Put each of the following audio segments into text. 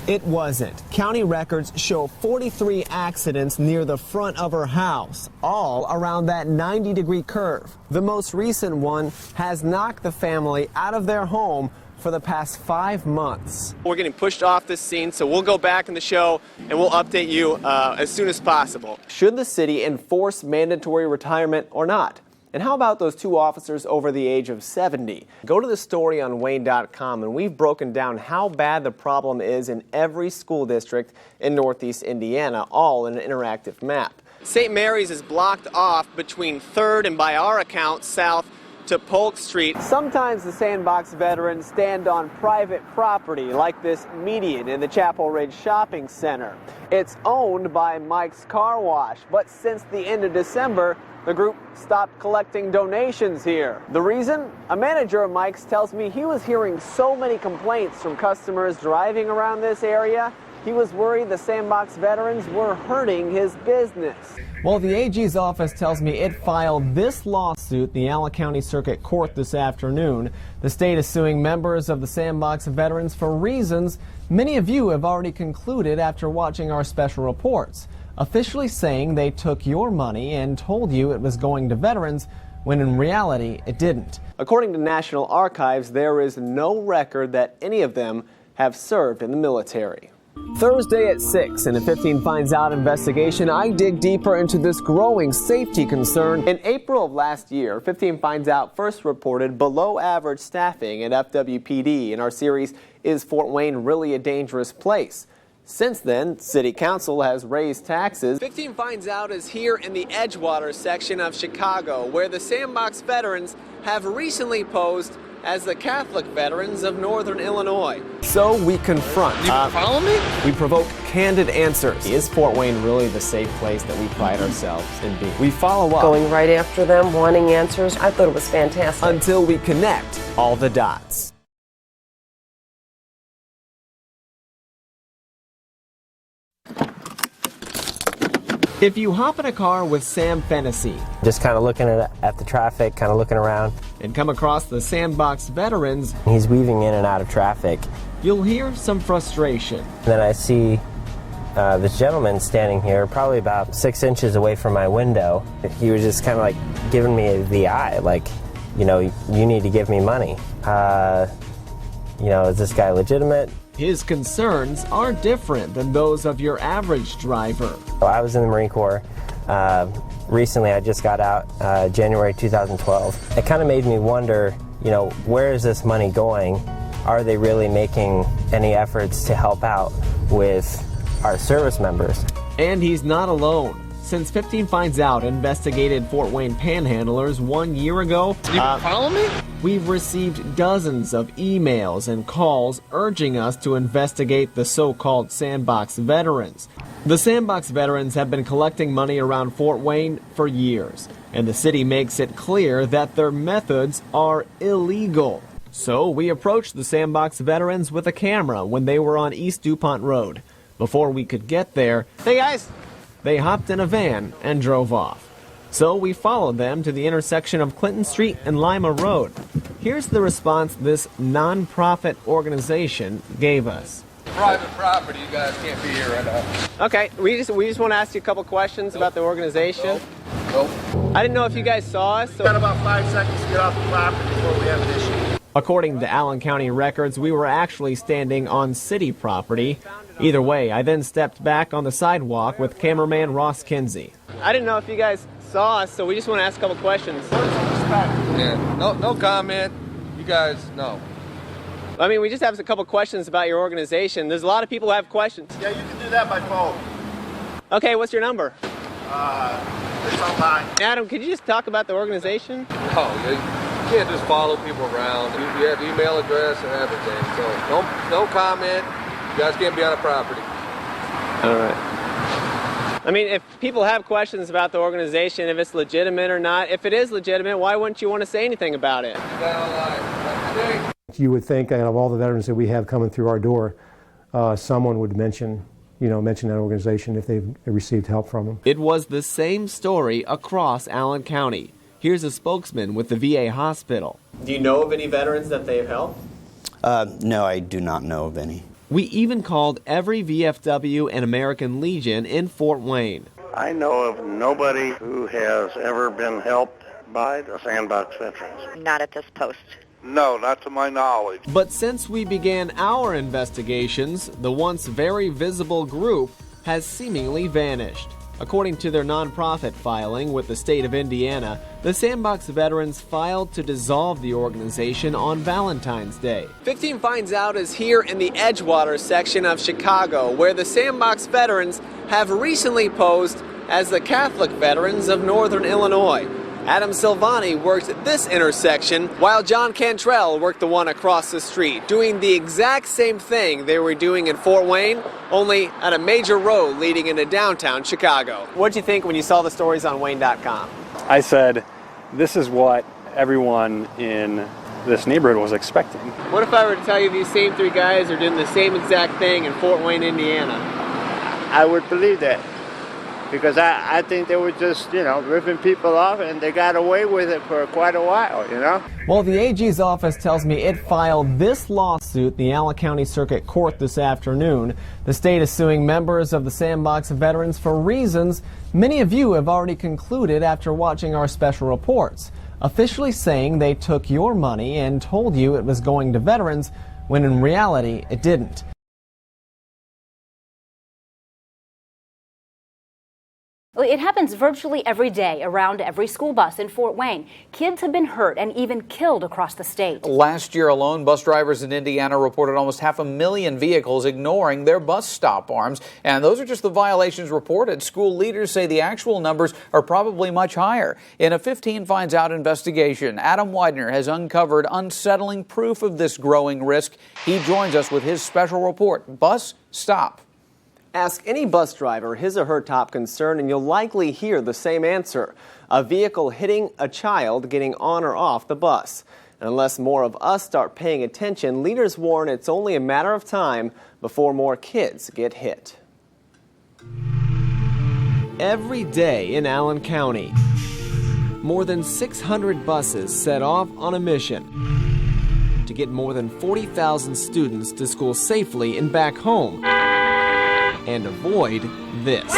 It wasn't. County records show 43 accidents near the front of her house, all around that 90-degree curve. The most recent one has knocked the family out of their home for the past 5 months. We're getting pushed off this scene, so we'll go back in the show and we'll update you as soon as possible. Should the city enforce mandatory retirement or not? And how about those 2 officers over the age of 70? Go to the story on Wayne.com, and we've broken down how bad the problem is in every school district in Northeast Indiana, all in an interactive map. St. Mary's is blocked off between 3rd and, by our account, south to Polk Street. Sometimes the Sandbox veterans stand on private property, like this median in the Chapel Ridge Shopping Center. It's owned by Mike's Car Wash, but since the end of December, the group stopped collecting donations here. The reason? A manager of Mike's tells me he was hearing so many complaints from customers driving around this area, he was worried the Sandbox veterans were hurting his business. Well, the AG's office tells me it filed this lawsuit in the Allen County Circuit Court this afternoon. The state is suing members of the Sandbox veterans for reasons many of you have already concluded after watching our special reports, officially saying they took your money and told you it was going to veterans, when in reality it didn't. According to National Archives, there is no record that any of them have served in the military. Thursday at 6 in a 15 Finds Out investigation, I dig deeper into this growing safety concern. In April of last year, 15 Finds Out first reported below average staffing at FWPD in our series, Is Fort Wayne Really a Dangerous Place? Since then, City Council has raised taxes. 15 Finds Out is here in the Edgewater section of Chicago, where the Sandbox veterans have recently posed as the Catholic veterans of Northern Illinois. So we confront. You follow me? We provoke candid answers. Is Fort Wayne really the safe place that we pride ourselves in being? We follow up. Going right after them, wanting answers. I thought it was fantastic. Until we connect all the dots. If you hop in a car with Sam Fennessy, just kind of looking at the traffic, kind of looking around, and come across the Sandbox veterans, he's weaving in and out of traffic. You'll hear some frustration. And then I see this gentleman standing here, probably about 6 inches away from my window. He was just kind of like giving me the eye, like, you know, you need to give me money. You know, is this guy legitimate? His concerns are different than those of your average driver. I was in the Marine Corps. Recently, I just got out, January 2012. It kind of made me wonder, you know, where is this money going? Are they really making any efforts to help out with our service members? And he's not alone. Since 15 Finds Out investigated Fort Wayne panhandlers 1 year ago, you follow me? We've received dozens of emails and calls urging us to investigate the so-called Sandbox veterans. The Sandbox veterans have been collecting money around Fort Wayne for years, and the city makes it clear that their methods are illegal. So we approached the Sandbox veterans with a camera when they were on East DuPont Road. Before we could get there, hey guys! They hopped in a van and drove off. So we followed them to the intersection of Clinton Street and Lima Road. Here's the response this non-profit organization gave us. Private property, you guys can't be here right now. Okay, we just want to ask you a couple questions about the organization. Nope. I didn't know if you guys saw us. We got about 5 seconds to get off the property before we have an issue. According to Allen County records, we were actually standing on city property. Either way, I then stepped back on the sidewalk with cameraman Ross Kinsey. I didn't know if you guys saw us, so we just want to ask a couple questions. Yeah, no comment. You guys, no. I mean, we just have a couple questions about your organization. There's a lot of people who have questions. Yeah, you can do that by phone. Okay, what's your number? It's online. Adam, could you just talk about the organization? Oh, you can't just follow people around. You have email address and everything, so no comment. You guys can't be on a property. All right. I mean, if people have questions about the organization, if it's legitimate or not, if it is legitimate, why wouldn't you want to say anything about it? You would think out of all the veterans that we have coming through our door, someone would mention that organization if they've received help from them. It was the same story across Allen County. Here's a spokesman with the VA hospital. Do you know of any veterans that they've helped? No, I do not know of any. We even called every VFW and American Legion in Fort Wayne. I know of nobody who has ever been helped by the Sandbox veterans. Not at this post. No, not to my knowledge. But since we began our investigations, the once very visible group has seemingly vanished. According to their nonprofit filing with the state of Indiana, the Sandbox veterans filed to dissolve the organization on Valentine's Day. 15 Finds Out is here in the Edgewater section of Chicago, where the Sandbox veterans have recently posed as the Catholic veterans of Northern Illinois. Adam Silvani worked this intersection, while John Cantrell worked the one across the street, doing the exact same thing they were doing in Fort Wayne, only at a major road leading into downtown Chicago. What'd you think when you saw the stories on Wayne.com? I said, this is what everyone in this neighborhood was expecting. What if I were to tell you these same three guys are doing the same exact thing in Fort Wayne, Indiana? I would believe that. Because I think they were just, ripping people off, and they got away with it for quite a while, Well, the AG's office tells me it filed this lawsuit in the Allen County Circuit Court this afternoon. The state is suing members of the Sandbox veterans for reasons many of you have already concluded after watching our special reports, officially saying they took your money and told you it was going to veterans, when in reality it didn't. It happens virtually every day around every school bus in Fort Wayne. Kids have been hurt and even killed across the state. Last year alone, bus drivers in Indiana reported almost 500,000 vehicles ignoring their bus stop arms. And those are just the violations reported. School leaders say the actual numbers are probably much higher. In a 15 Finds Out investigation, Adam Widener has uncovered unsettling proof of this growing risk. He joins us with his special report, Bus Stop. Ask any bus driver his or her top concern, and you'll likely hear the same answer: a vehicle hitting a child getting on or off the bus. And unless more of us start paying attention, leaders warn it's only a matter of time before more kids get hit. Every day in Allen County, more than 600 buses set off on a mission to get more than 40,000 students to school safely and back home, and avoid this.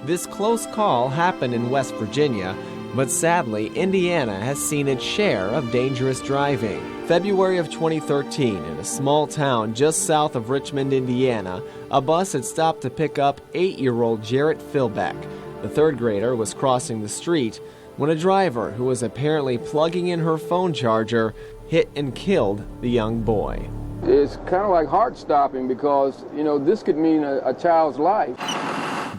This close call happened in West Virginia, but sadly, Indiana has seen its share of dangerous driving. February of 2013, in a small town just south of Richmond, Indiana, a bus had stopped to pick up 8-year-old Jarrett Philbeck. The third grader was crossing the street when a driver who was apparently plugging in her phone charger hit and killed the young boy. It's kind of like heart stopping because, this could mean a child's life.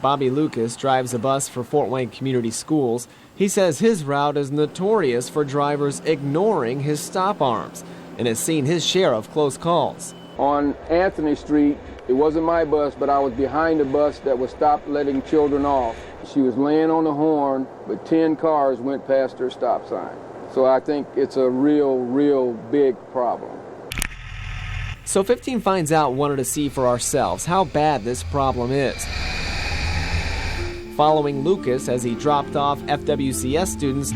Bobby Lucas drives a bus for Fort Wayne Community Schools. He says his route is notorious for drivers ignoring his stop arms and has seen his share of close calls. On Anthony Street, it wasn't my bus, but I was behind a bus that was stopped letting children off. She was laying on the horn, but 10 cars went past her stop sign. So I think it's a real big problem. So 15 Finds Out wanted to see for ourselves how bad this problem is. Following Lucas as he dropped off FWCS students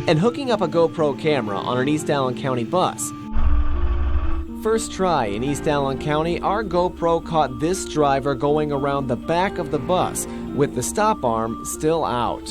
and hooking up a GoPro camera on an East Allen County bus. First try in East Allen County, our GoPro caught this driver going around the back of the bus with the stop arm still out.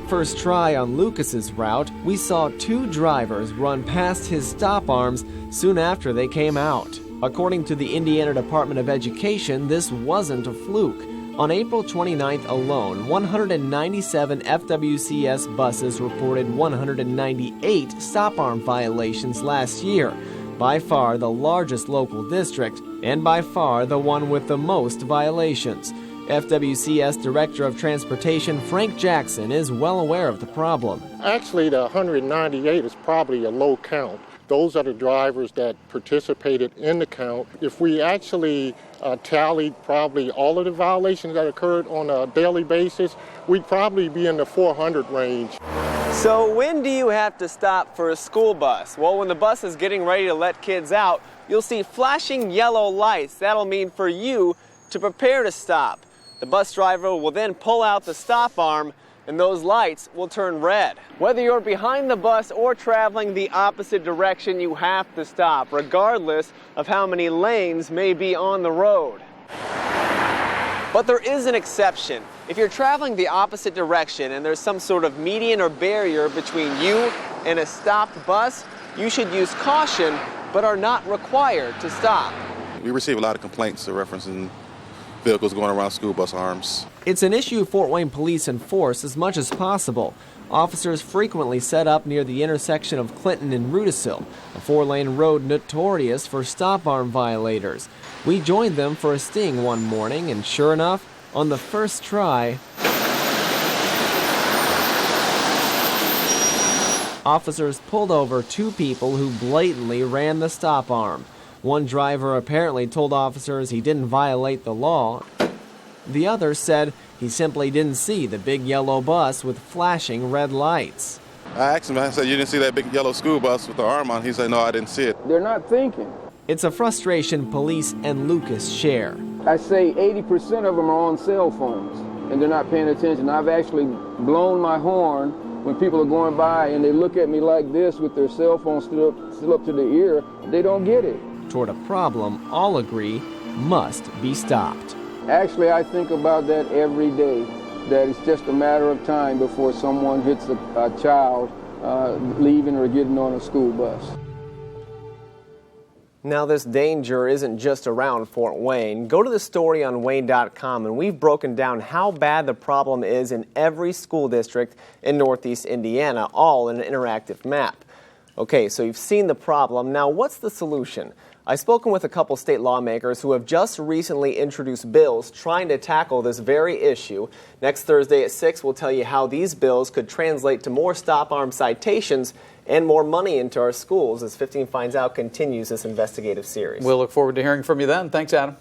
First try on Lucas's route, we saw 2 drivers run past his stop arms soon after they came out. According to the Indiana Department of Education, this wasn't a fluke. On April 29th alone, 197 FWCS buses reported 198 stop arm violations last year, by far the largest local district and by far the one with the most violations. FWCS Director of Transportation Frank Jackson is well aware of the problem. Actually, the 198 is probably a low count. Those are the drivers that participated in the count. If we actually tallied probably all of the violations that occurred on a daily basis, we'd probably be in the 400 range. So when do you have to stop for a school bus? Well, when the bus is getting ready to let kids out, you'll see flashing yellow lights. That'll mean for you to prepare to stop. The bus driver will then pull out the stop arm and those lights will turn red. Whether you're behind the bus or traveling the opposite direction, you have to stop, regardless of how many lanes may be on the road. But there is an exception. If you're traveling the opposite direction and there's some sort of median or barrier between you and a stopped bus, you should use caution, but are not required to stop. We receive a lot of complaints referencing vehicles going around school bus arms. It's an issue Fort Wayne police enforce as much as possible. Officers frequently set up near the intersection of Clinton and Rudisill, a 4-lane road notorious for stop arm violators. We joined them for a sting one morning, and sure enough, on the first try, officers pulled over 2 people who blatantly ran the stop arm. One driver apparently told officers he didn't violate the law. The other said he simply didn't see the big yellow bus with flashing red lights. I asked him, I said, "You didn't see that big yellow school bus with the arm on?" He said, "No, I didn't see it." They're not thinking. It's a frustration police and Lucas share. I say 80% of them are on cell phones, and they're not paying attention. I've actually blown my horn when people are going by and they look at me like this with their cell phone still up to the ear. They don't get it. Toward a problem all agree must be stopped. Actually, I think about that every day, that it's just a matter of time before someone hits a child leaving or getting on a school bus. Now, this danger isn't just around Fort Wayne. Go to the story on Wayne.com, and we've broken down how bad the problem is in every school district in Northeast Indiana, all in an interactive map. Okay, so you've seen the problem. Now, what's the solution? I've spoken with a couple state lawmakers who have just recently introduced bills trying to tackle this very issue. Next Thursday at 6, we'll tell you how these bills could translate to more stop arm citations and more money into our schools as 15 Finds Out continues this investigative series. We'll look forward to hearing from you then. Thanks, Adam.